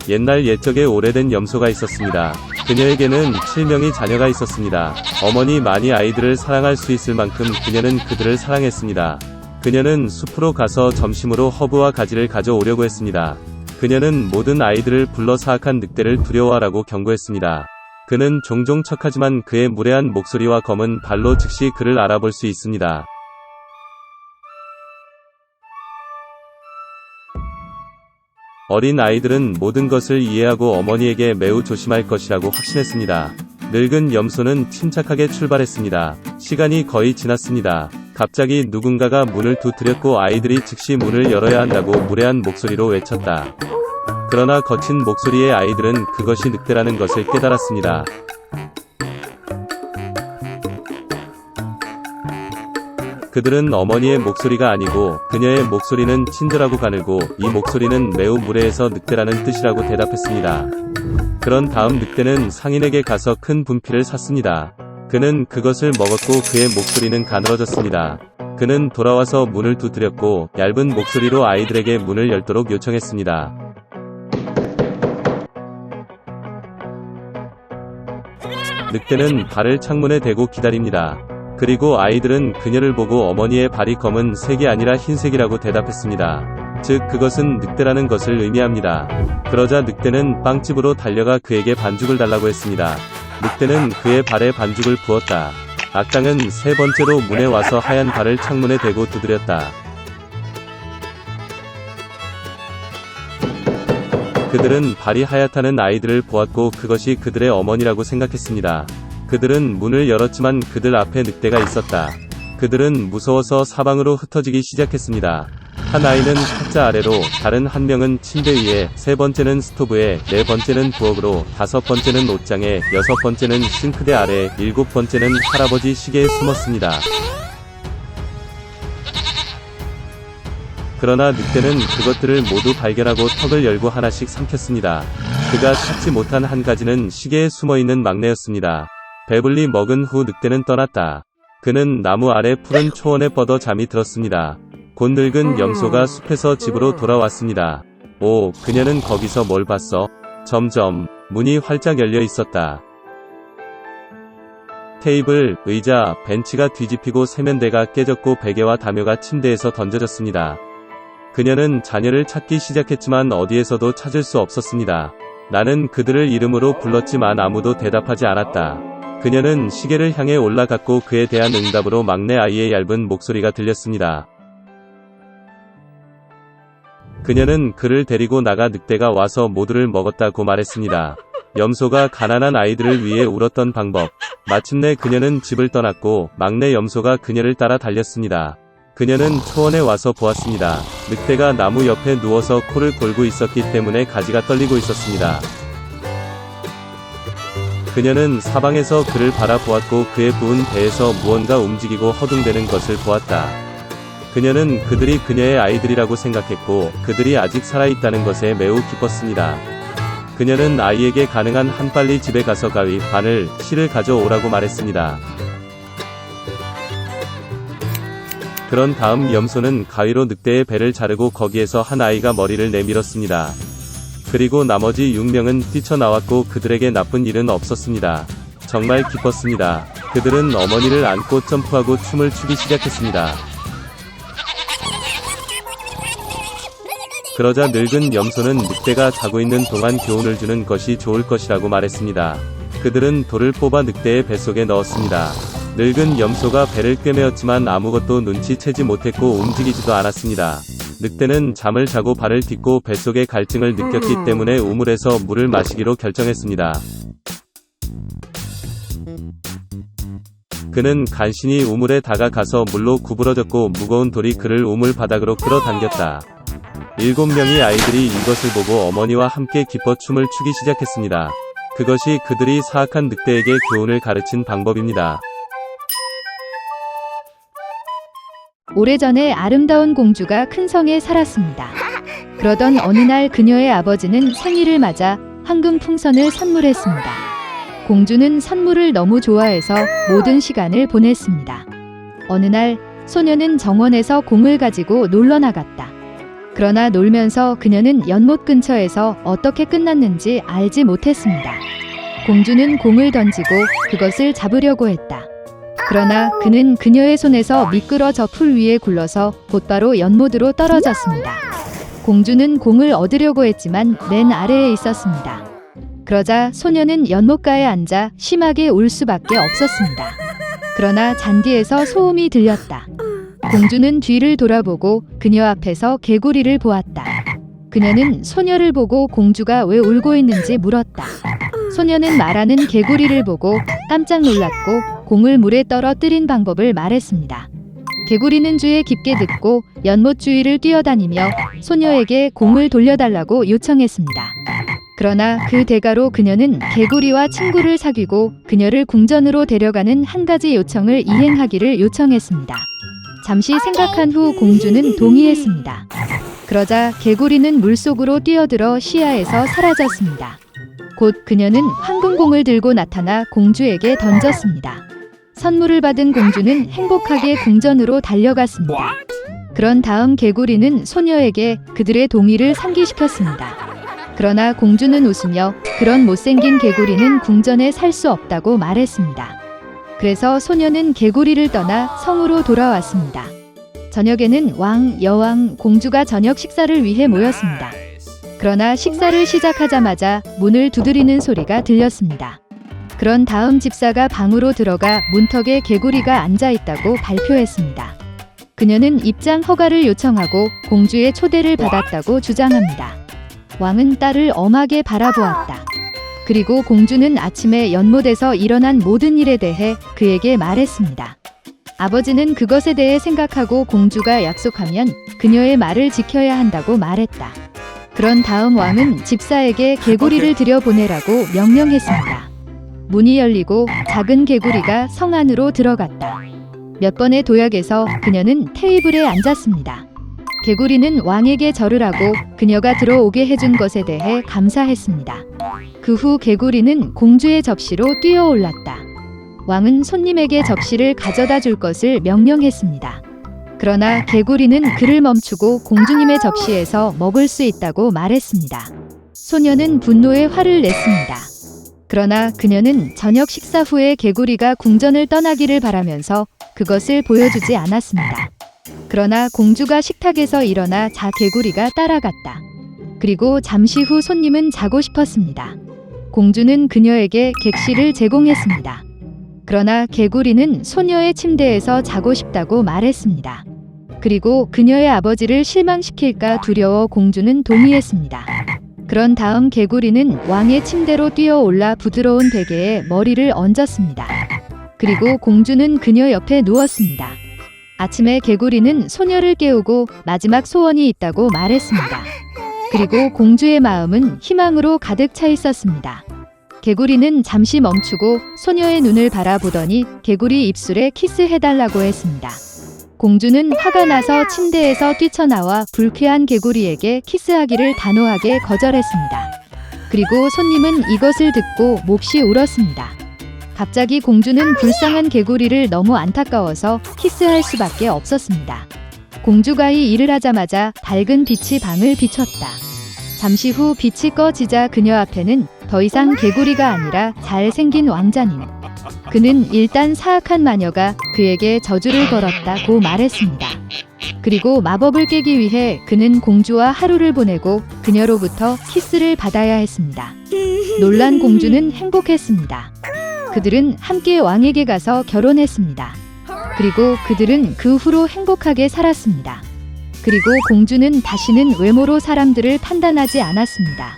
옛날 옛적에 오래된 염소가 있었습니다. 그녀에게는 7명의 자녀가 있었습니다. 어머니 많이 아이들을 사랑할 수 있을 만큼 그녀는 그들을 사랑했습니다. 그녀는 숲으로 가서 점심으로 허브와 가지를 가져오려고 했습니다. 그녀는 모든 아이들을 불러 사악한 늑대를 두려워하라고 경고했습니다. 그는 종종 척하지만 그의 무례한 목소리와 검은 발로 즉시 그를 알아볼 수 있습니다. 어린 아이들은 모든 것을 이해하고 어머니에게 매우 조심할 것이라고 확신했습니다. 늙은 염소는 침착하게 출발했습니다. 시간이 거의 지났습니다. 갑자기 누군가가 문을 두드렸고 아이들이 즉시 문을 열어야 한다고 무례한 목소리로 외쳤다. 그러나 거친 목소리의 아이들은 그것이 늑대라는 것을 깨달았습니다. 그들은 어머니의 목소리가 아니고 그녀의 목소리는 친절하고 가늘고 이 목소리는 매우 무례해서 늑대라는 뜻이라고 대답했습니다. 그런 다음 늑대는 상인에게 가서 큰 분필을 샀습니다. 그는 그것을 먹었고 그의 목소리는 가늘어졌습니다. 그는 돌아와서 문을 두드렸고 얇은 목소리로 아이들에게 문을 열도록 요청했습니다. 늑대는 발을 창문에 대고 기다립니다. 그리고 아이들은 그녀를 보고 어머니의 발이 검은 색이 아니라 흰색이라고 대답했습니다. 즉 그것은 늑대라는 것을 의미합니다. 그러자 늑대는 빵집으로 달려가 그에게 반죽을 달라고 했습니다. 늑대는 그의 발에 반죽을 부었다. 악당은 세 번째로 문에 와서 하얀 발을 창문에 대고 두드렸다. 그들은 발이 하얗다는 아이들을 보았고 그것이 그들의 어머니라고 생각했습니다. 그들은 문을 열었지만 그들 앞에 늑대가 있었다. 그들은 무서워서 사방으로 흩어지기 시작했습니다. 한 아이는 탁자 아래로, 다른 한 명은 침대 위에, 세 번째는 스토브에, 네 번째는 부엌으로, 다섯 번째는 옷장에, 여섯 번째는 싱크대 아래, 일곱 번째는 할아버지 시계에 숨었습니다. 그러나 늑대는 그것들을 모두 발견하고 턱을 열고 하나씩 삼켰습니다. 그가 찾지 못한 한 가지는 시계에 숨어있는 막내였습니다. 배불리 먹은 후 늑대는 떠났다. 그는 나무 아래 푸른 초원에 뻗어 잠이 들었습니다. 곧 늙은 염소가 숲에서 집으로 돌아왔습니다. 오, 그녀는 거기서 뭘 봤어? 점점 문이 활짝 열려 있었다. 테이블, 의자, 벤치가 뒤집히고 세면대가 깨졌고 베개와 담요가 침대에서 던져졌습니다. 그녀는 자녀를 찾기 시작했지만 어디에서도 찾을 수 없었습니다. 나는 그들을 이름으로 불렀지만 아무도 대답하지 않았다. 그녀는 시계를 향해 올라갔고 그에 대한 응답으로 막내 아이의 얇은 목소리가 들렸습니다. 그녀는 그를 데리고 나가 늑대가 와서 모두를 먹었다고 말했습니다. 염소가 가난한 아이들을 위해 울었던 방법. 마침내 그녀는 집을 떠났고 막내 염소가 그녀를 따라 달렸습니다. 그녀는 초원에 와서 보았습니다. 늑대가 나무 옆에 누워서 코를 골고 있었기 때문에 가지가 떨리고 있었습니다. 그녀는 사방에서 그를 바라보았고 그의 부은 배에서 무언가 움직이고 허둥대는 것을 보았다. 그녀는 그들이 그녀의 아이들이라고 생각했고 그들이 아직 살아있다는 것에 매우 기뻤습니다. 그녀는 아이에게 가능한 한 빨리 집에 가서 가위, 바늘, 실을 가져오라고 말했습니다. 그런 다음 염소는 가위로 늑대의 배를 자르고 거기에서 한 아이가 머리를 내밀었습니다. 그리고 나머지 6명은 뛰쳐나왔고 그들에게 나쁜 일은 없었습니다. 정말 기뻤습니다. 그들은 어머니를 안고 점프하고 춤을 추기 시작했습니다. 그러자 늙은 염소는 늑대가 자고 있는 동안 교훈을 주는 것이 좋을 것이라고 말했습니다. 그들은 돌을 뽑아 늑대의 뱃속에 넣었습니다. 늙은 염소가 배를 꿰매었지만 아무것도 눈치채지 못했고 움직이지도 않았습니다. 늑대는 잠을 자고 발을 딛고 뱃속의 갈증을 느꼈기 때문에 우물에서 물을 마시기로 결정했습니다. 그는 간신히 우물에 다가가서 물로 구부러졌고 무거운 돌이 그를 우물 바닥으로 끌어당겼다. 7명의 아이들이 이것을 보고 어머니와 함께 기뻐 춤을 추기 시작했습니다. 그것이 그들이 사악한 늑대에게 교훈을 가르친 방법입니다. 오래전에 아름다운 공주가 큰 성에 살았습니다. 그러던 어느 날 그녀의 아버지는 생일을 맞아 황금 풍선을 선물했습니다. 공주는 선물을 너무 좋아해서 모든 시간을 보냈습니다. 어느 날 소녀는 정원에서 공을 가지고 놀러 나갔다. 그러나 놀면서 그녀는 연못 근처에서 어떻게 끝났는지 알지 못했습니다. 공주는 공을 던지고 그것을 잡으려고 했다. 그러나 그는 그녀의 손에서 미끄러져 풀 위에 굴러서 곧바로 연못으로 떨어졌습니다. 공주는 공을 얻으려고 했지만 맨 아래에 있었습니다. 그러자 소녀는 연못가에 앉아 심하게 울 수밖에 없었습니다. 그러나 잔디에서 소음이 들렸다. 공주는 뒤를 돌아보고 그녀 앞에서 개구리를 보았다. 그녀는 소녀를 보고 공주가 왜 울고 있는지 물었다. 소녀는 말하는 개구리를 보고 깜짝 놀랐고 공을 물에 떨어뜨린 방법을 말했습니다. 개구리는 주에 깊게 듣고 연못 주위를 뛰어다니며 소녀에게 공을 돌려달라고 요청했습니다. 그러나 그 대가로 그녀는 개구리와 친구를 사귀고 그녀를 궁전으로 데려가는 한 가지 요청을 이행하기를 요청했습니다. 잠시 생각한 후 공주는 동의했습니다. 그러자 개구리는 물속으로 뛰어들어 시야에서 사라졌습니다. 곧 그녀는 황금공을 들고 나타나 공주에게 던졌습니다. 선물을 받은 공주는 행복하게 궁전으로 달려갔습니다. 그런 다음 개구리는 소녀에게 그들의 동의를 상기시켰습니다. 그러나 공주는 웃으며 그런 못생긴 개구리는 궁전에 살 수 없다고 말했습니다. 그래서 소녀는 개구리를 떠나 성으로 돌아왔습니다. 저녁에는 왕, 여왕, 공주가 저녁 식사를 위해 모였습니다. 그러나 식사를 시작하자마자 문을 두드리는 소리가 들렸습니다. 그런 다음 집사가 방으로 들어가 문턱에 개구리가 앉아 있다고 발표했습니다. 그녀는 입장 허가를 요청하고 공주의 초대를 받았다고 주장합니다. 왕은 딸을 엄하게 바라보았다. 그리고 공주는 아침에 연못에서 일어난 모든 일에 대해 그에게 말했습니다. 아버지는 그것에 대해 생각하고 공주가 약속하면 그녀의 말을 지켜야 한다고 말했다. 그런 다음 왕은 집사에게 개구리를 들여보내라고 명령했습니다. 문이 열리고 작은 개구리가 성 안으로 들어갔다. 몇 번의 도약에서 그녀는 테이블에 앉았습니다. 개구리는 왕에게 절을 하고 그녀가 들어오게 해준 것에 대해 감사했습니다. 그 후 개구리는 공주의 접시로 뛰어올랐다. 왕은 손님에게 접시를 가져다 줄 것을 명령했습니다. 그러나 개구리는 그를 멈추고 공주님의 접시에서 먹을 수 있다고 말했습니다. 소녀는 분노에 화를 냈습니다. 그러나 그녀는 저녁 식사 후에 개구리가 궁전을 떠나기를 바라면서 그것을 보여주지 않았습니다. 그러나 공주가 식탁에서 일어나 개구리가 따라갔다. 그리고 잠시 후 손님은 자고 싶었습니다. 공주는 그녀에게 객실을 제공했습니다. 그러나 개구리는 소녀의 침대에서 자고 싶다고 말했습니다. 그리고 그녀의 아버지를 실망시킬까 두려워 공주는 동의했습니다. 그런 다음 개구리는 왕의 침대로 뛰어올라 부드러운 베개에 머리를 얹었습니다. 그리고 공주는 그녀 옆에 누웠습니다. 아침에 개구리는 소녀를 깨우고 마지막 소원이 있다고 말했습니다. 그리고 공주의 마음은 희망으로 가득 차 있었습니다. 개구리는 잠시 멈추고 소녀의 눈을 바라보더니 개구리 입술에 키스해달라고 했습니다. 공주는 화가 나서 침대에서 뛰쳐나와 불쾌한 개구리에게 키스하기를 단호하게 거절했습니다. 그리고 손님은 이것을 듣고 몹시 울었습니다. 갑자기 공주는 불쌍한 개구리를 너무 안타까워서 키스할 수밖에 없었습니다. 공주가 이 일을 하자마자 밝은 빛이 방을 비췄다. 잠시 후 빛이 꺼지자 그녀 앞에는 더 이상 개구리가 아니라 잘생긴 왕자님. 그는 일단 사악한 마녀가 그에게 저주를 걸었다고 말했습니다. 그리고 마법을 깨기 위해 그는 공주와 하루를 보내고 그녀로부터 키스를 받아야 했습니다. 놀란 공주는 행복했습니다. 그들은 함께 왕에게 가서 결혼했습니다. 그리고 그들은 그 후로 행복하게 살았습니다. 그리고 공주는 다시는 외모로 사람들을 판단하지 않았습니다.